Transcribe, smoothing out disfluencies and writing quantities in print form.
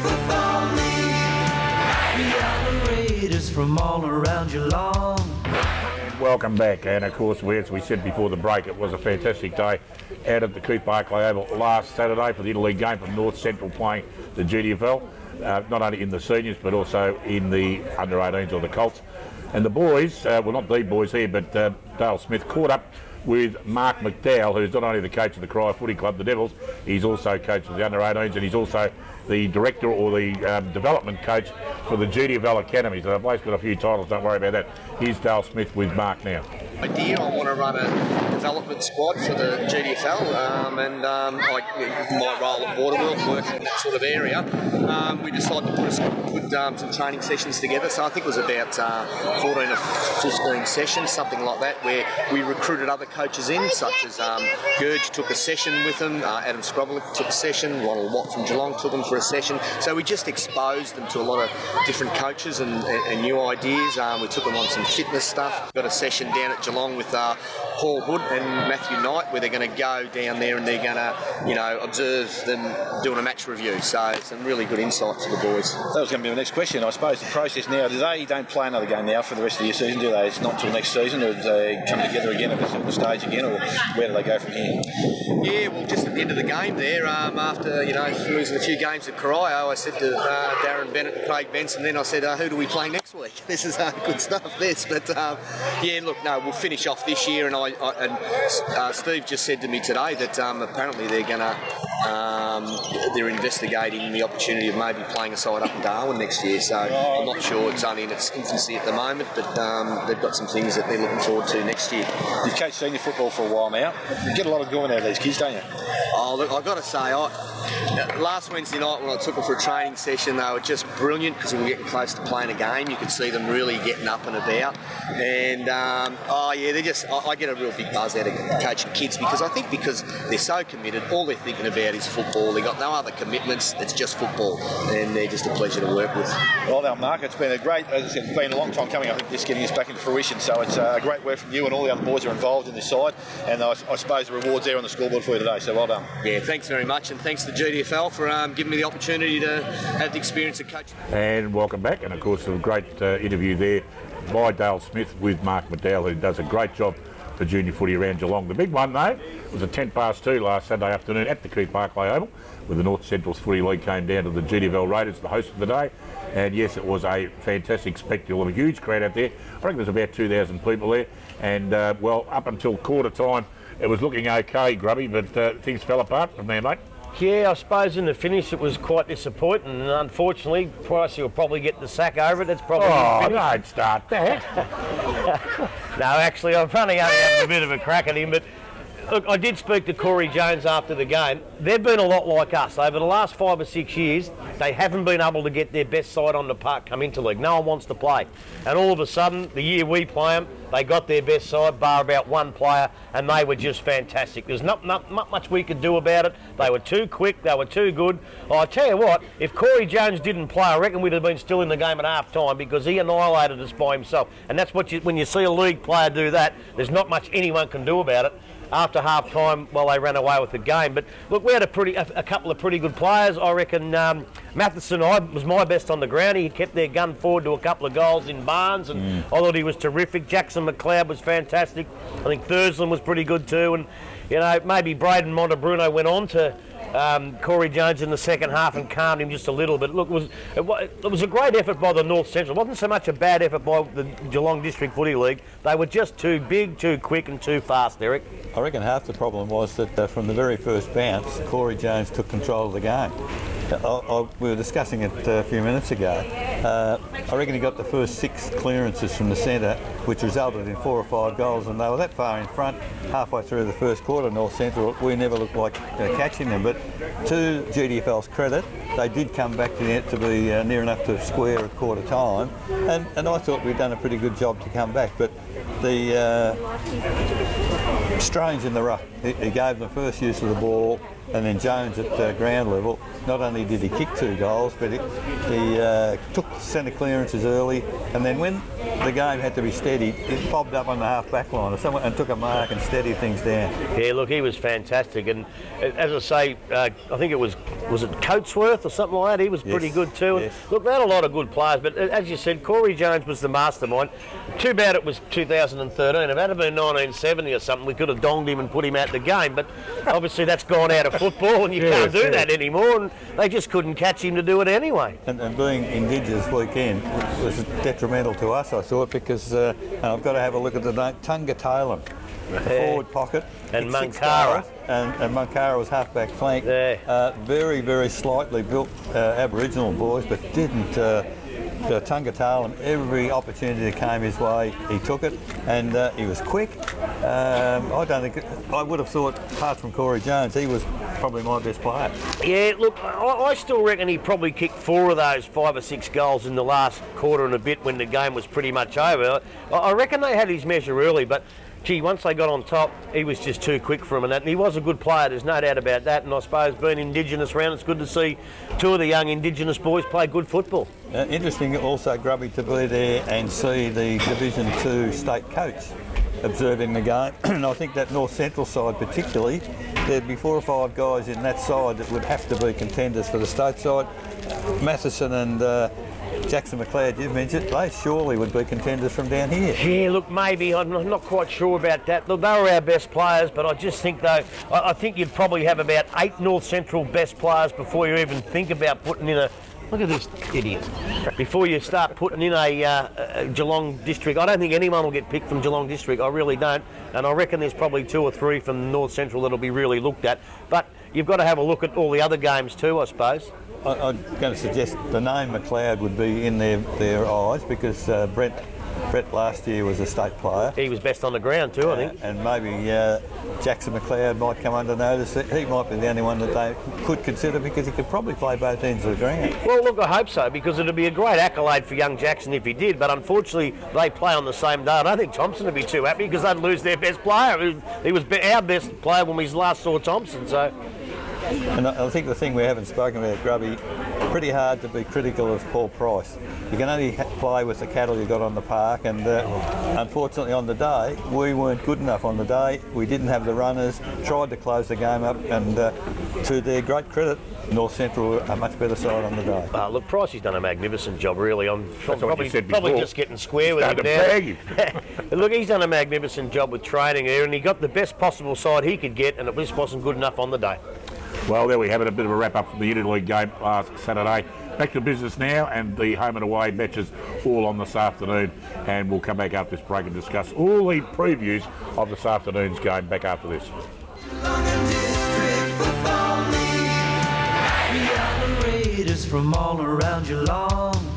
Football League. The operators from all around Geelong. Welcome back, and of course, as we said before the break, it was a fantastic day out at the Coupe Barclay Oval last Saturday for the interleague game from North Central playing the GDFL, not only in the seniors but also in the under-18s or the Colts. And the boys, well, not the boys here, but Dale Smith caught up with Mark McDowell, who's not only the coach of the Cryer Footy Club, the Devils, he's also coach of the under-18s, and he's also the director or the development coach for the GDFL Academy. So the bloke's got a few titles, don't worry about that. Here's Dale Smith with Mark now. Idea, I want to run a development squad for the GDFL, and my role at Waterworld, working in that sort of area. We decided to put some training sessions together, so I think it was about 14 or 15 sessions, something like that, where we recruited other coaches in, such as Gurge took a session with them, Adam Scrobble took a session, Ronald Watt from Geelong took them for a session. So we just exposed them to a lot of different coaches and new ideas. We took them on some fitness stuff. Got a session down at Geelong with Paul Hood and Matthew Knight, where they're going to go down there and they're going to, observe them doing a match review. So some really good insight for the boys. That was going to be my next question. I suppose the process now, they don't play another game now for the rest of the season, do they? It's not till next season, or do they come together again at a certain stage again, or where do they go from here? Yeah, well, just at the end of the game there, after, losing a few games at Corio, I said to Darren Bennett and Craig Benson, then I said, who do we play next week? This is good stuff, this. But, we'll finish off this year, and Steve just said to me today that apparently they're investigating the opportunity of maybe playing a side up in Darwin next year, so I'm not sure. It's only in its infancy at the moment, but they've got some things that they're looking forward to next year. You've coached senior football for a while now. You get a lot of going out of these kids, don't you? Oh, look, I've got to say, last Wednesday night when I took them for a training session, they were just brilliant because we were getting close to playing a game. You could see them really getting up and about. And, I get a real big buzz out of coaching kids because they're so committed, all they're thinking about is football. They've got no other commitments, it's just football. And they're just a pleasure to work with. Well done, Mark. It's been it's been a long time coming. I think this getting us back into fruition. So it's a great work from you, and all the other boys are involved in this side. And I suppose the reward's there on the scoreboard for you today. So well done. Yeah, thanks very much, and thanks to GDFL for giving me the opportunity to have the experience of coaching. And welcome back, and of course a great interview there by Dale Smith with Mark McDowell, who does a great job for junior footy around Geelong. The big one though was at 2:10 last Saturday afternoon at the Coupe Barclay Oval, where the North Central's Footy League came down to the GDFL Raiders, the host of the day. And yes, it was a fantastic spectacle, a huge crowd out there. I reckon there's about 2,000 people there, and up until quarter time it was looking okay, Grubby, but things fell apart from there, mate. Yeah, I suppose in the finish it was quite disappointing, and unfortunately Pricey will probably get the sack over it. That's probably don't start that. No, actually I'm only having a bit of a crack at him, but look, I did speak to Corey Jones after the game. They've been a lot like us. Over the last 5 or 6 years, they haven't been able to get their best side on the park come into league. No one wants to play. And all of a sudden, the year we play them, they got their best side, bar about one player, and they were just fantastic. There's not much we could do about it. They were too quick, they were too good. I tell you what, if Corey Jones didn't play, I reckon we'd have been still in the game at half-time because he annihilated us by himself. And that's what when you see a league player do that, there's not much anyone can do about it. After half time, they ran away with the game. But look, we had a couple of pretty good players. I reckon Matheson was my best on the ground. He kept their gun forward to a couple of goals in Barnes, and I thought he was terrific. Jackson McLeod was fantastic. I think Thursland was pretty good too. And maybe Braden Montebruno went on to Corey Jones in the second half and calmed him just a little bit. Look, it was a great effort by the North Central. It wasn't so much a bad effort by the Geelong District Footy League. They were just too big, too quick and too fast, Eric. I reckon half the problem was that from the very first bounce, Corey Jones took control of the game. We were discussing it a few minutes ago. I reckon he got the first 6 clearances from the centre, which resulted in 4 or 5 goals, and they were that far in front halfway through the first quarter, North Central. We never looked like catching them, but to GDFL's credit, they did come back to be near enough to square at quarter time, and I thought we'd done a pretty good job to come back, but the Strange in the ruck. He gave them the first use of the ball. and then Jones at ground level. Not only did he kick 2 goals, but he took centre clearances early, and then when the game had to be steady, he bobbed up on the half-back line or someone and took a mark and steadied things down. Yeah, look, he was fantastic, and as I say, I think it was it Coatsworth or something like that? He was pretty good too. Yes. Look, they had a lot of good players, but as you said, Corey Jones was the mastermind. Too bad it was 2013. If it had been 1970 or something, we could have donged him and put him out the game, but obviously that's gone out of football, and you can't do that anymore, and they just couldn't catch him to do it anyway. And being Indigenous weekend was detrimental to us, I thought, because I've got to have a look at the name, Tunga Taylor, the forward pocket. And Munkara. 6 goals, and Munkara was half-back flank. Yeah. Very, very slightly built Aboriginal boys, but didn't... Tunga Taylor, every opportunity that came his way, he took it, and he was quick. I would have thought, apart from Corey Jones, he was probably my best player. Yeah, look, I still reckon he probably kicked 4 of those 5 or 6 goals in the last quarter and a bit when the game was pretty much over. I reckon they had his measure early, but gee, once they got on top, he was just too quick for him, and he was a good player, there's no doubt about that, and I suppose being Indigenous round, it's good to see 2 of the young Indigenous boys play good football. Interesting also, Grubby, to be there and see the Division 2 state coach observing the game, and I think that North Central side particularly, there'd be 4 or 5 guys in that side that would have to be contenders for the state side. Matheson and Jackson McLeod, you've mentioned, they surely would be contenders from down here. Yeah, look, maybe. I'm not quite sure about that. Look, they were our best players, but I just think, though, I think you'd probably have about 8 North Central best players before you even think about putting in a... Look at this idiot. Before you start putting in a Geelong district, I don't think anyone will get picked from Geelong district, I really don't. And I reckon there's probably 2 or 3 from North Central that'll be really looked at. But you've got to have a look at all the other games too, I suppose. I'm going to suggest the name McLeod would be in their eyes, because Brett last year was a state player. He was best on the ground too, I think. And maybe Jackson McLeod might come under notice. He might be the only one that they could consider, because he could probably play both ends of the ground. Well, look, I hope so, because it'd be a great accolade for young Jackson if he did, but unfortunately they play on the same day. I don't think Thompson would be too happy, because they'd lose their best player. He was our best player when we last saw Thompson, so... And I think the thing we haven't spoken about, Grubby, pretty hard to be critical of Paul Price. You can only play with the cattle you got on the park, and unfortunately on the day, we weren't good enough on the day. We didn't have the runners, tried to close the game up, and to their great credit, North Central were a much better side on the day. Look, Pricey's done a magnificent job, really. I'm That's what you said before. probably just getting square with him now. Look, he's done a magnificent job with training here, and he got the best possible side he could get, and it just wasn't good enough on the day. Well, there we have it, a bit of a wrap-up from the Interleague game last Saturday. Back to business now, and the home and away matches all on this afternoon, and we'll come back after this break and discuss all the previews of this afternoon's game back after this. District Football League. We are the Raiders from all around Geelong.